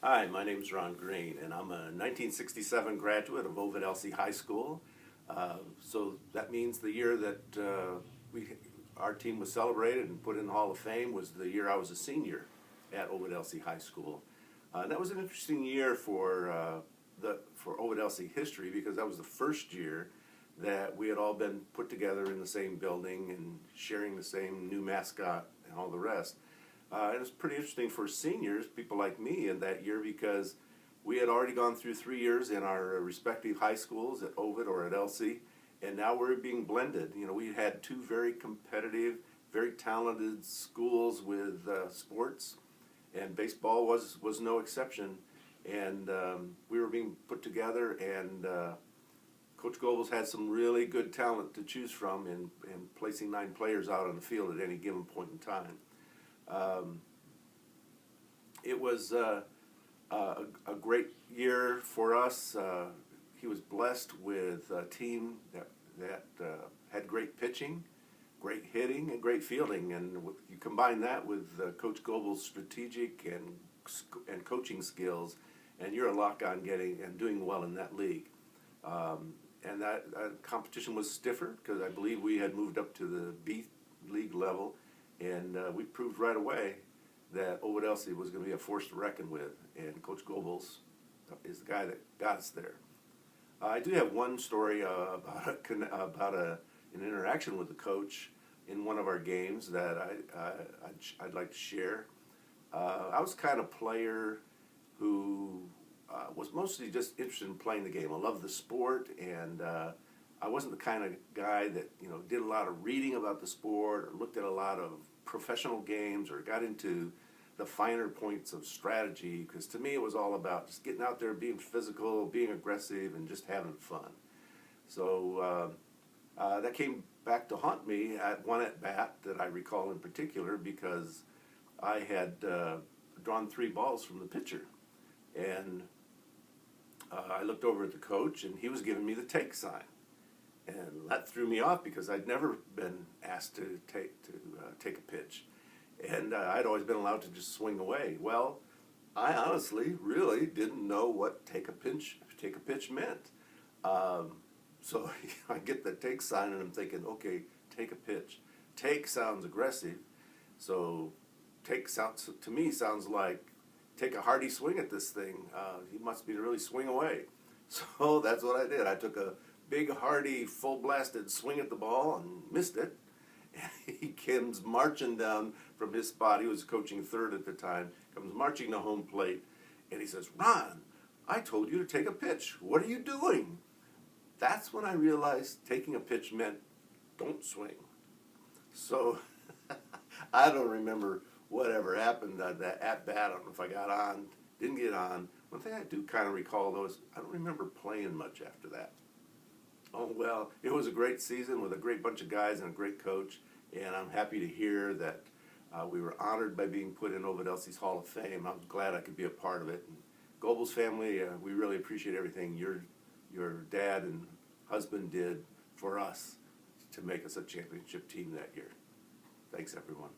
Hi, my name is Ron Green, and I'm a 1967 graduate of Ovid-Elsie High School. So that means the year that our team was celebrated and put in the Hall of Fame was the year I was a senior at Ovid-Elsie High School. That was an interesting year for Ovid-Elsie history, because that was the first year that we had all been put together in the same building and sharing the same new mascot and all the rest. It was pretty interesting for seniors, people like me, in that year, because we had already gone through 3 years in our respective high schools at Ovid or at Elsie, and now we're being blended. You know, we had two very competitive, very talented schools with sports, and baseball was no exception. And we were being put together, and Coach Goebel's had some really good talent to choose from in placing 9 players out on the field at any given point in time. It was a great year for us. He was blessed with a team that had great pitching, great hitting, and great fielding. And you combine that with Coach Goebel's strategic and coaching skills, and you're a lock on getting and doing well in that league. And that competition was stiffer, because I believe we had moved up to the B league level. And we proved right away that Ovid-Elsie was going to be a force to reckon with, and Coach Goebel is the guy that got us there. I do have one story about an interaction with the coach in one of our games that I'd like to share. I was the kind of player who was mostly just interested in playing the game. I loved the sport, and I wasn't the kind of guy that did a lot of reading about the sport or looked at a lot of professional games or got into the finer points of strategy, because to me it was all about just getting out there, being physical, being aggressive, and just having fun. So that came back to haunt me at one at-bat that I recall in particular, because I had drawn 3 balls from the pitcher, and I looked over at the coach, and he was giving me the take sign. And that threw me off, because I'd never been asked to take a pitch, and I'd always been allowed to just swing away. Well, I honestly really didn't know what take a pitch meant. So I get the take sign, and I'm thinking, okay, take a pitch. Take sounds aggressive, so take sounds to me sounds like take a hearty swing at this thing. He must be to really swing away. So that's what I did. I took a big, hearty, full-blasted swing at the ball and missed it. He comes marching down from his spot. He was coaching third at the time. Comes marching to home plate, and he says, "Ron, I told you to take a pitch. What are you doing?" That's when I realized taking a pitch meant don't swing. So I don't remember whatever happened at that at-bat. I don't know if I got on, didn't get on. One thing I do kind of recall, though, is I don't remember playing much after that. Oh, well, it was a great season with a great bunch of guys and a great coach, and I'm happy to hear that we were honored by being put in Ovid-Elsie's Hall of Fame. I'm glad I could be a part of it. And Goebel's family, we really appreciate everything your dad and husband did for us to make us a championship team that year. Thanks, everyone.